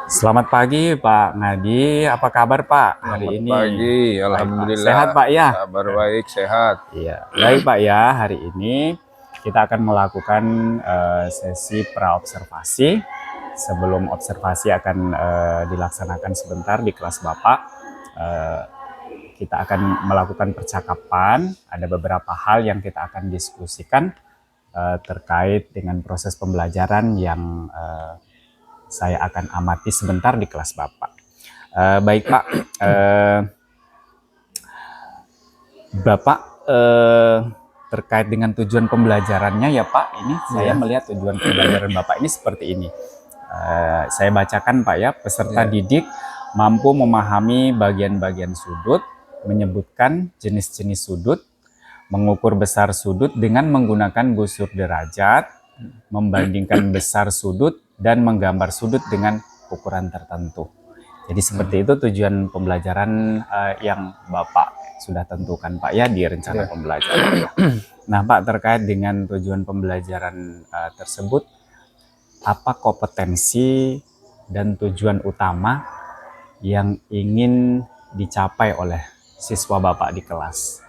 Selamat pagi Pak Ngadi, apa kabar Pak hari Selamat ini? pagi, Baik, Pak. alhamdulillah. Sehat Pak ya? Kabar baik, sehat. Iya, baik Pak ya. Hari ini kita akan melakukan sesi praobservasi. Sebelum observasi akan dilaksanakan sebentar di kelas Bapak, eh, kita akan melakukan percakapan. Ada beberapa hal yang kita akan diskusikan terkait dengan proses pembelajaran yang saya akan amati sebentar di kelas Bapak. Baik Pak, Bapak terkait dengan tujuan pembelajarannya ya Pak, ini saya melihat tujuan pembelajaran Bapak ini seperti ini. Saya bacakan Pak ya, peserta didik mampu memahami bagian-bagian sudut, menyebutkan jenis-jenis sudut, mengukur besar sudut dengan menggunakan busur derajat, membandingkan besar sudut, dan menggambar sudut dengan ukuran tertentu. Jadi seperti itu tujuan pembelajaran yang Bapak sudah tentukan Pak ya di rencana pembelajaran. Nah Pak, terkait dengan tujuan pembelajaran tersebut, apa kompetensi dan tujuan utama yang ingin dicapai oleh siswa Bapak di kelas?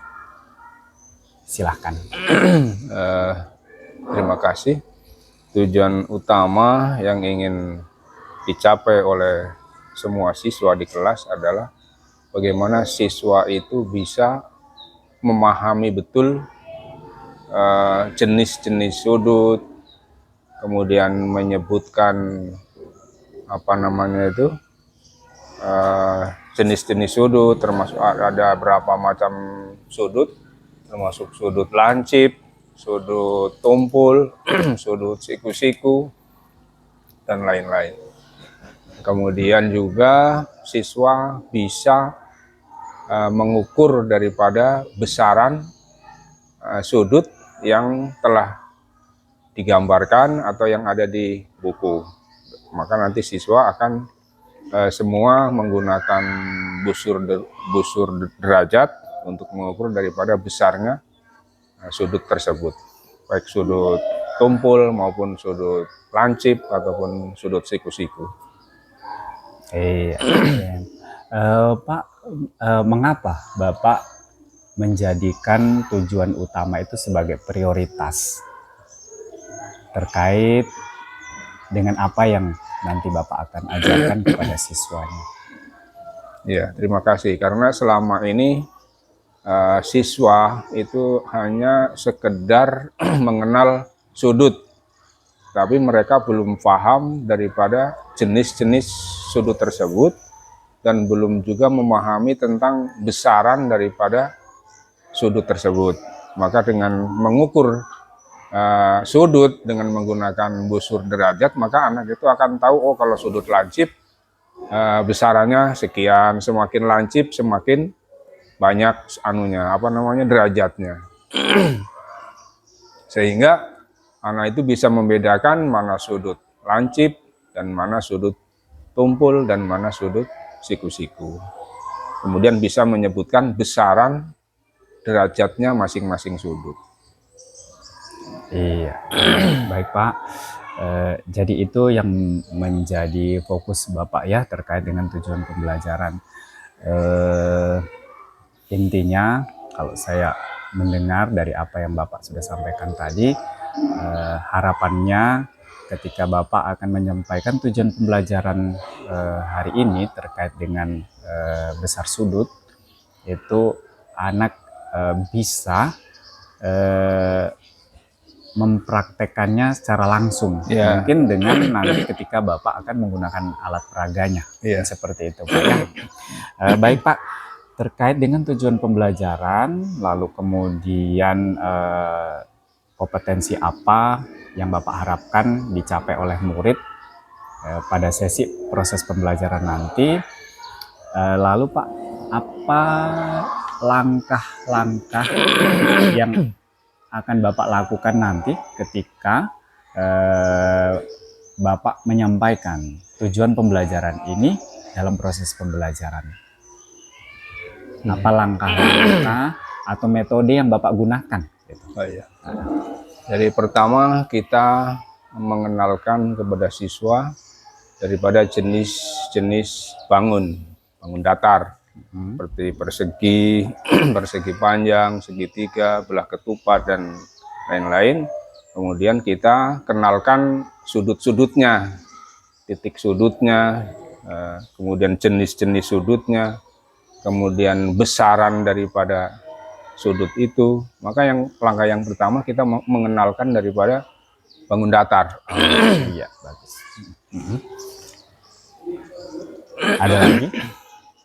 Silahkan. Terima kasih. Tujuan utama yang ingin dicapai oleh semua siswa di kelas adalah bagaimana siswa itu bisa memahami betul jenis-jenis sudut, kemudian menyebutkan jenis-jenis sudut, termasuk ada berapa macam sudut, termasuk sudut lancip, sudut tumpul, sudut siku-siku, dan lain-lain. Kemudian juga siswa bisa mengukur daripada besaran sudut yang telah digambarkan atau yang ada di buku. Maka nanti siswa akan semua menggunakan busur derajat untuk mengukur daripada besarnya sudut tersebut, baik sudut tumpul maupun sudut lancip ataupun sudut siku-siku. Pak, mengapa Bapak menjadikan tujuan utama itu sebagai prioritas terkait dengan apa yang nanti Bapak akan ajarkan kepada siswanya? Ya, terima kasih. Karena selama ini siswa itu hanya sekedar mengenal sudut, tapi mereka belum paham daripada jenis-jenis sudut tersebut dan belum juga memahami tentang besaran daripada sudut tersebut. Maka dengan mengukur sudut dengan menggunakan busur derajat, maka anak itu akan tahu, oh kalau sudut lancip besarannya sekian, semakin lancip semakin banyak derajatnya. Sehingga anak itu bisa membedakan mana sudut lancip dan mana sudut tumpul dan mana sudut siku-siku. Kemudian bisa menyebutkan besaran derajatnya masing-masing sudut. Iya, baik Pak. Jadi itu yang menjadi fokus Bapak ya terkait dengan tujuan pembelajaran. Intinya kalau saya mendengar dari apa yang Bapak sudah sampaikan tadi, harapannya ketika Bapak akan menyampaikan tujuan pembelajaran hari ini terkait dengan besar sudut, itu anak bisa mempraktekannya secara langsung, mungkin dengan nanti ketika Bapak akan menggunakan alat peraganya, seperti itu Pak. Baik Pak, terkait dengan tujuan pembelajaran, lalu kemudian kompetensi apa yang Bapak harapkan dicapai oleh murid pada sesi proses pembelajaran nanti, lalu Pak, apa langkah-langkah yang akan Bapak lakukan nanti ketika Bapak menyampaikan tujuan pembelajaran ini dalam proses pembelajaran? Apa langkah-langkah atau metode yang Bapak gunakan? Jadi pertama kita mengenalkan kepada siswa daripada jenis-jenis bangun datar seperti persegi, persegi panjang, segitiga, belah ketupat dan lain-lain. Kemudian kita kenalkan sudut-sudutnya, titik sudutnya, kemudian jenis-jenis sudutnya, kemudian besaran daripada sudut itu. Maka langkah yang pertama kita mengenalkan daripada bangun datar. Iya, bagus. Ada lagi?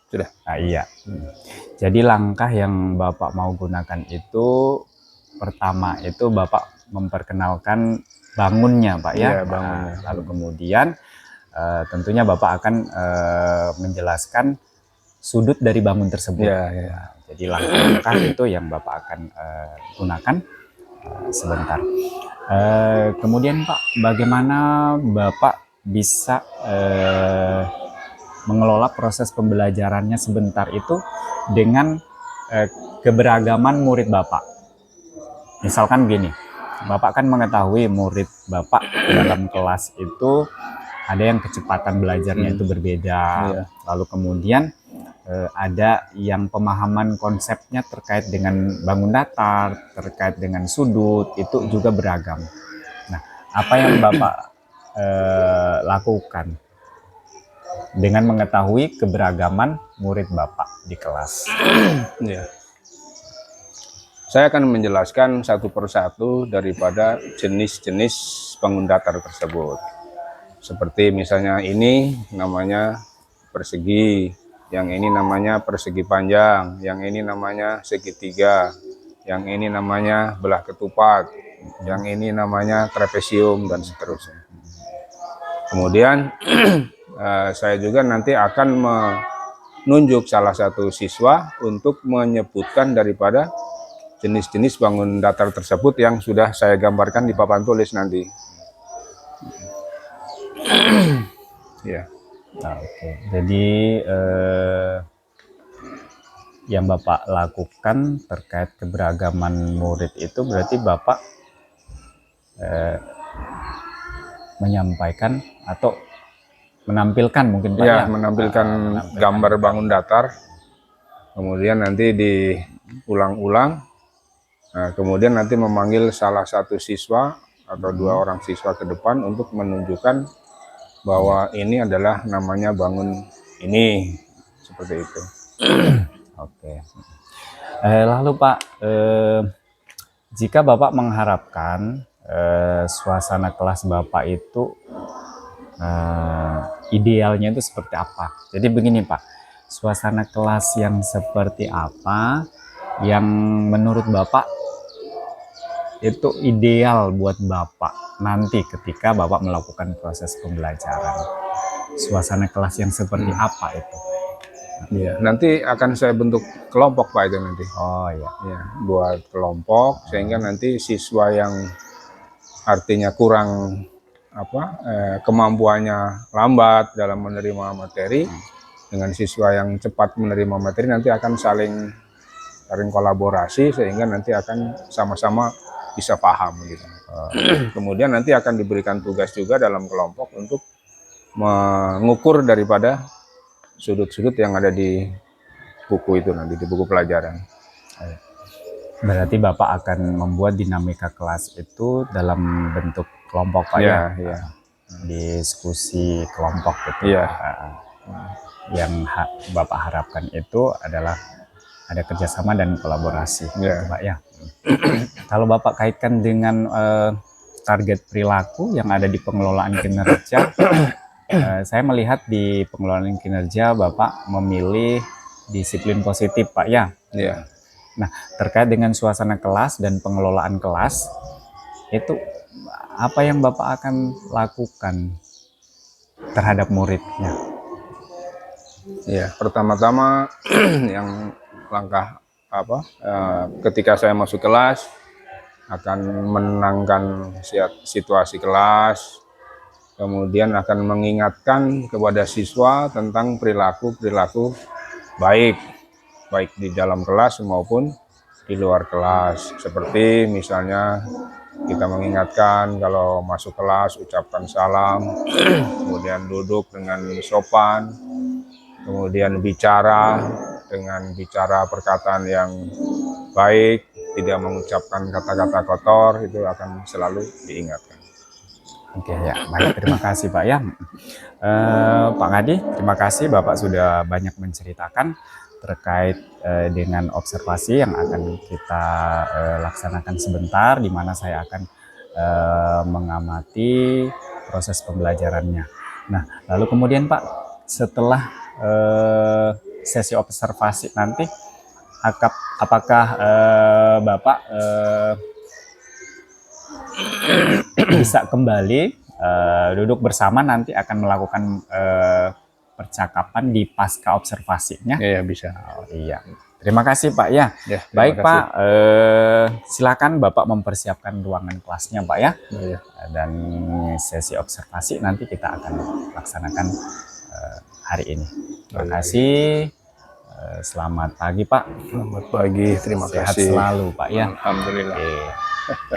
Sudah. Nah, iya. Jadi langkah yang Bapak mau gunakan itu pertama itu Bapak memperkenalkan bangunnya, Pak ya. Iya, bangunnya. Lalu kemudian tentunya Bapak akan menjelaskan sudut dari bangun tersebut. Iya, iya. Jadi langkah-langkah itu yang Bapak akan gunakan sebentar. Kemudian Pak, bagaimana Bapak bisa mengelola proses pembelajarannya sebentar itu dengan keberagaman murid Bapak? Misalkan gini, Bapak kan mengetahui murid Bapak dalam kelas itu ada yang kecepatan belajarnya itu berbeda. Iya. Lalu kemudian ada yang pemahaman konsepnya terkait dengan bangun datar, terkait dengan sudut, itu juga beragam. Nah, apa yang Bapak lakukan dengan mengetahui keberagaman murid Bapak di kelas? Ya. Saya akan menjelaskan satu persatu daripada jenis-jenis bangun datar tersebut. Seperti misalnya ini namanya persegi, yang ini namanya persegi panjang, yang ini namanya segitiga, yang ini namanya belah ketupat, yang ini namanya trapesium, dan seterusnya. Kemudian saya juga nanti akan menunjuk salah satu siswa untuk menyebutkan daripada jenis-jenis bangun datar tersebut yang sudah saya gambarkan di papan tulis nanti. Ya. Oke. Jadi yang Bapak lakukan terkait keberagaman murid itu berarti Bapak menyampaikan atau menampilkan mungkin Pak Ya, menampilkan gambar bangun datar, kemudian nanti diulang-ulang, kemudian nanti memanggil salah satu siswa atau dua orang siswa ke depan untuk menunjukkan bahwa ini adalah namanya bangun ini, seperti itu. Oke. Lalu Pak, jika Bapak mengharapkan suasana kelas Bapak itu idealnya itu seperti apa? Jadi begini Pak, suasana kelas yang seperti apa yang menurut Bapak itu ideal buat Bapak nanti ketika Bapak melakukan proses pembelajaran? Suasana kelas yang seperti apa itu? Ya, nanti akan saya bentuk kelompok Pak itu nanti. Oh ya. Ya, buat kelompok sehingga nanti siswa yang artinya kurang kemampuannya lambat dalam menerima materi dengan siswa yang cepat menerima materi nanti akan saling kolaborasi sehingga nanti akan sama-sama bisa paham gitu. Kemudian nanti akan diberikan tugas juga dalam kelompok untuk mengukur daripada sudut-sudut yang ada di buku itu nanti, di buku pelajaran. Berarti Bapak akan membuat dinamika kelas itu dalam bentuk kelompok Pak ya? Iya. Diskusi kelompok gitu. Iya. Yang Bapak harapkan itu adalah ada kerjasama dan kolaborasi, Iya. gitu, Pak ya. Kalau Bapak kaitkan dengan target perilaku yang ada di pengelolaan kinerja, saya melihat di pengelolaan kinerja Bapak memilih disiplin positif Pak ya. Iya. Nah, terkait dengan suasana kelas dan pengelolaan kelas, itu apa yang Bapak akan lakukan terhadap muridnya? Ya, pertama-tama yang langkah ketika saya masuk kelas akan menenangkan situasi kelas, kemudian akan mengingatkan kepada siswa tentang perilaku baik di dalam kelas maupun di luar kelas, seperti misalnya Kita mengingatkan kalau masuk kelas ucapkan salam, kemudian duduk dengan sopan, kemudian bicara dengan bicara perkataan yang baik, tidak mengucapkan kata-kata kotor, itu akan selalu diingatkan. Oke ya, baik, terima kasih Pak ya. Pak Ngadi, terima kasih Bapak sudah banyak menceritakan terkait dengan observasi yang akan kita laksanakan sebentar, di mana saya akan mengamati proses pembelajarannya. Nah, lalu kemudian Pak, setelah sesi observasi nanti, apakah Bapak bisa kembali duduk bersama, nanti akan melakukan percakapan di pasca observasinya? Iya, bisa. Oh, iya. Terima kasih Pak ya. Ya, terima Baik kasih. Pak, silakan Bapak mempersiapkan ruangan kelasnya Pak ya. Iya. Dan sesi observasi nanti kita akan laksanakan hari ini. Terima kasih. Selamat pagi Pak. Selamat pagi, terima Sehat kasih. selalu Pak ya. Alhamdulillah. Oke.